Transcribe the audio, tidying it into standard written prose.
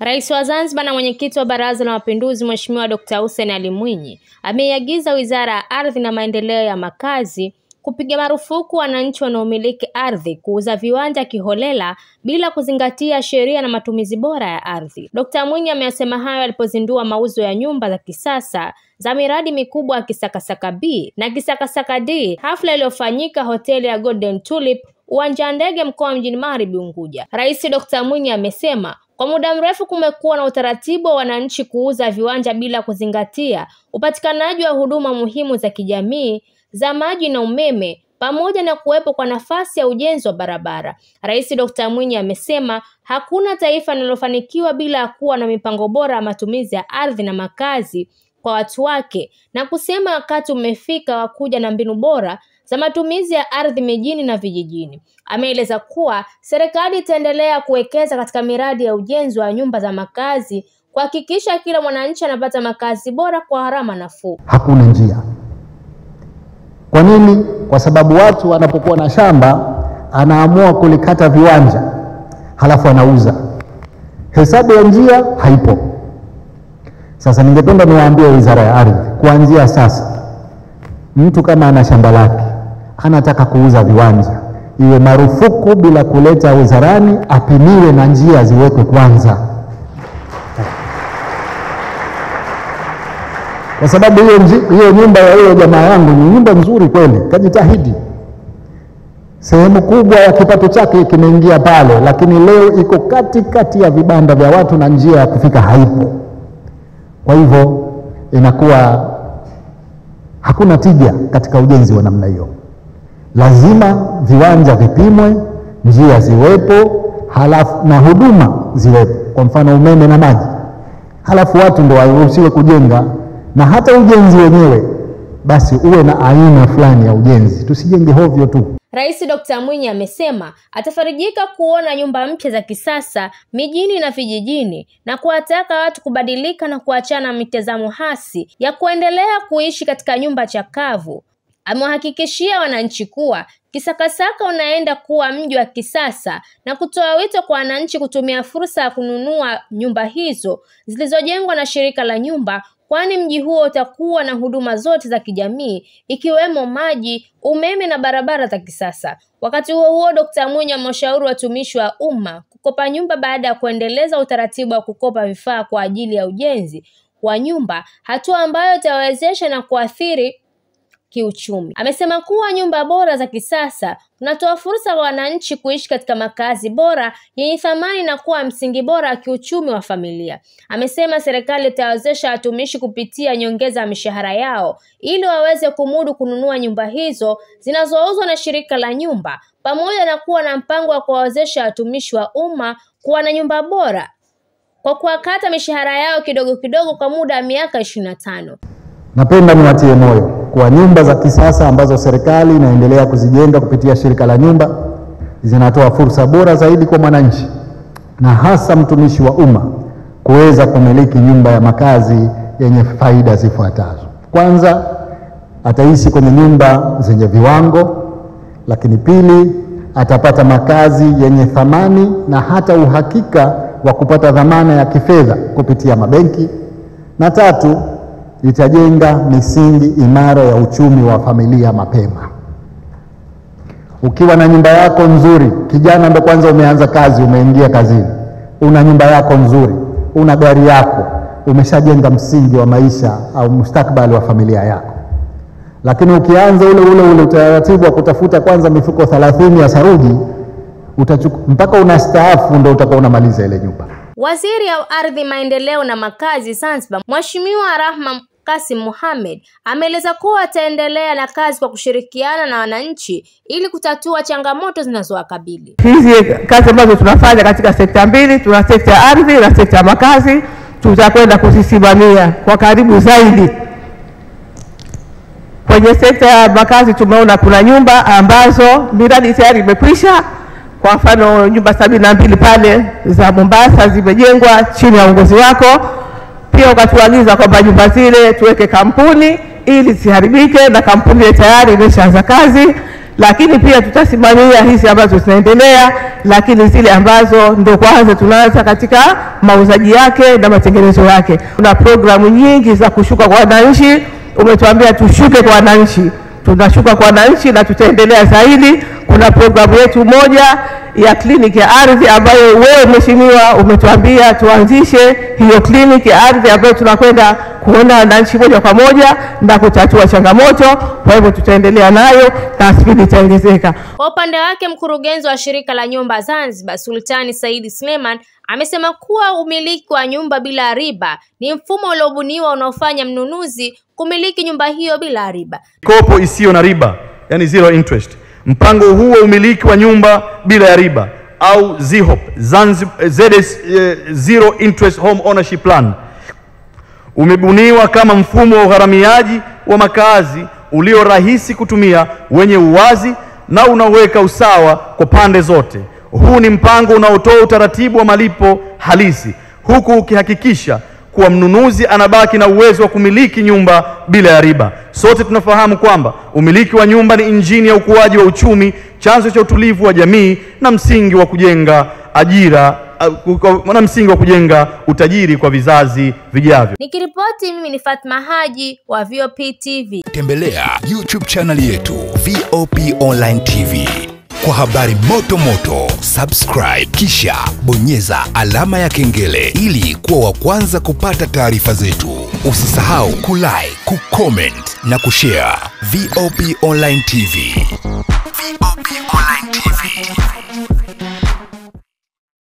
Rais wa Zanzibar na mwenyekiti wa Baraza la Mapinduzi Mheshimiwa Dr. Hussein Ali Mwinyi ameiagiza Wizara ya Ardhi na Maendeleo ya Makazi kupiga marufuku wananchi wanaomiliki ardhi kuuza viwanja kiholela bila kuzingatia sheria na matumizi bora ya ardhi. Dr. Mwinyi ameyasema hayo alipozindua mauzo ya nyumba za kisasa za miradi mikubwa ya Kisakasaka B na Kisakasaka D, hafla iliyofanyika hoteli ya Golden Tulip, uwanja wa ndege mkoa mjini Magharibi Unguja. Rais Dr. Mwinyi amesema kwa muda mrefu kumekuwa na utaratibu wa wananchi kuuza viwanja bila kuzingatia upatikanaji wa huduma muhimu za kijamii za maji na umeme pamoja na kuwepo kwa nafasi ya ujenzi wa barabara. Rais Dr. Mwinyi amesema hakuna taifa linalofanikiwa bila kuwa na mipango bora ya matumizi ya ardhi na makazi kwa watu wake, na kusema wakati umefika wa kuja na mbinu bora za matumizi ya ardhi mijini na vijijini. Ameeleza kuwa serikali itaendelea kuwekeza katika miradi ya ujenzi wa nyumba za makazi kuhakikisha kila mwananchi anapata makazi bora kwa gharama nafuu. Hakuna njia. Kwa nini? Kwa sababu watu wanapokuwa na shamba anaamua kulikata viwanja halafu anauza. Hesabu ya njia haipo. Sasa ningependa niwaambie Wizara ya Ardhi, kuanzia sasa mtu kama ana shamba lake anataka kuuza viwanja, iwe marufuku bila kuleta wizarani, apimiwe na njia ziwekwe kwanza. Kwa sababu hiyo nyumba ya hiyo jamaa yangu ni nyumba nzuri kweli, kajitahidi. Sehemu kubwa ya kipato chake kimeingia pale, lakini leo iko katikati ya vibanda vya watu na njia ya kufika haipo. Kwa hivyo inakuwa hakuna tija katika ujenzi wa namna hiyo. Lazima viwanja vipimwe, njia ziwepo, halafu na huduma ziwepo, kwa mfano umeme na maji. Halafu watu ndio waruhusiwe kujenga, na hata ujenzi wenyewe basi uwe na aina fulani ya ujenzi, tusijenge hovyo tu. Rais Dr. Mwinyi amesema atafarijika kuona nyumba mpya za kisasa mijini na vijijini na kuwataka watu kubadilika na kuachana mitazamo hasi ya kuendelea kuishi katika nyumba chakavu. Amewahakikishia wananchi kuwa Kisakasaka unaenda kuwa mji wa kisasa na kutoa wito kwa wananchi kutumia fursa ya kununua nyumba hizo zilizojengwa na shirika la nyumba, kwani mji huo utakuwa na huduma zote za kijamii ikiwemo maji, umeme na barabara za kisasa. Wakati huo Dr. Mwinyi amewashauri watumishi wa umma kukopa nyumba baada ya kuendeleza utaratibu wa kukopa vifaa kwa ajili ya ujenzi wa nyumba, hatua ambayo itawezesha na kuathiri kiuchumi. Amesema kuwa nyumba bora za kisasa unatoa fursa kwa wananchi kuishi katika makazi bora yenye thamani na kuwa msingi bora wa kiuchumi wa familia. Amesema serikali itawezesha watumishi kupitia nyongeza ya mishahara yao ili waweze kumudu kununua nyumba hizo zinazouzwa na shirika la nyumba, pamoja na kuwa na mpango wa kuwawezesha watumishi wa umma kuwa na nyumba bora kwa kuwakata mishahara yao kidogo kidogo kwa muda wa miaka 25. Napenda niwatie moyo kwa nyumba za kisasa ambazo serikali inaendelea kuzijenga kupitia shirika la nyumba zinatoa fursa bora zaidi kwa mwananchi na hasa mtumishi wa umma kuweza kumiliki nyumba ya makazi yenye faida zifuatazo. Kwanza, ataishi kwenye nyumba zenye viwango, lakini pili, atapata makazi yenye thamani na hata uhakika wa kupata dhamana ya kifedha kupitia mabenki, na tatu, itajenga misingi imara ya uchumi wa familia mapema. Ukiwa na nyumba yako nzuri, kijana ndo kwanza umeanza kazi, umeingia kazini, una nyumba yako nzuri, una gari yako, umeshajenga msingi wa maisha au mustakabali wa familia yako. Lakini ukianza ule utaratibu wa kutafuta kwanza mifuko 30 ya saruji, mpaka unastaafu ndo utakuwa unamaliza ile nyumba. Waziri wa Ardhi, Maendeleo na Makazi Zanzibar, Mheshimiwa Rahma Kasim Mohamed, ameeleza kuwa ataendelea na kazi kwa kushirikiana na wananchi ili kutatua changamoto zinazowakabili. Hizi kazi ambazo tunafanya katika sekta mbili, tuna sekta ya ardhi na sekta ya makazi, tutakwenda kuzisimamia kwa karibu zaidi. Kwenye sekta ya makazi tumeona kuna nyumba ambazo miradi tayari imekwisha. Kwa mfano nyumba 72 pale za Mombasa zimejengwa chini ya uongozi wako. Pia ukatuagiza kwamba nyumba zile tuweke kampuni ili ziharibike, na kampuni tayari imeshaanza kazi. Lakini pia tutasimamia hizi ambazo zinaendelea, lakini zile ambazo ndio kwanza tunaanza katika mauzaji yake na matengenezo yake. Kuna programu nyingi za kushuka kwa wananchi. Umetuambia tushuke kwa wananchi, tunashuka kwa wananchi na tutaendelea zaidi. Kuna programu yetu moja ya kliniki ya ardhi ambayo wewe mheshimiwa umetuambia tuanzishe hiyo kliniki ya ardhi ambayo tunakwenda kuona wananchi moja kwa moja na kutatua changamoto. Kwa hivyo tutaendelea nayo na spidi itaongezeka. Kwa upande wake, mkurugenzi wa shirika la nyumba Zanzibar Sultani Said Suleiman amesema kuwa umiliki wa nyumba bila riba ni mfumo uliobuniwa unaofanya mnunuzi kumiliki nyumba hiyo bila riba. Mikopo isiyo na riba, yani zero interest. Mpango huu wa umiliki wa nyumba bila ya riba au ZIHOP, ZS Zero Interest Home Ownership Plan, umebuniwa kama mfumo wa ugharamiaji wa makazi ulio rahisi kutumia, wenye uwazi na unaweka usawa kwa pande zote. Huu ni mpango unaotoa utaratibu wa malipo halisi, huku ukihakikisha kuwa mnunuzi anabaki na uwezo wa kumiliki nyumba bila ya riba. Sote tunafahamu kwamba umiliki wa nyumba ni injini ya ukuaji wa uchumi, chanzo cha utulivu wa jamii na msingi wa kujenga ajira na msingi wa kujenga utajiri kwa vizazi vijavyo. Nikiripoti mimi ni Fatma Haji wa VOP TV. Tembelea YouTube channel yetu VOP Online TV. Kwa habari moto moto, subscribe kisha bonyeza alama ya kengele ili kuwa wa kwanza kupata taarifa zetu. Usisahau kulike, kucomment na kushare. VOP Online TV. VOP Online TV.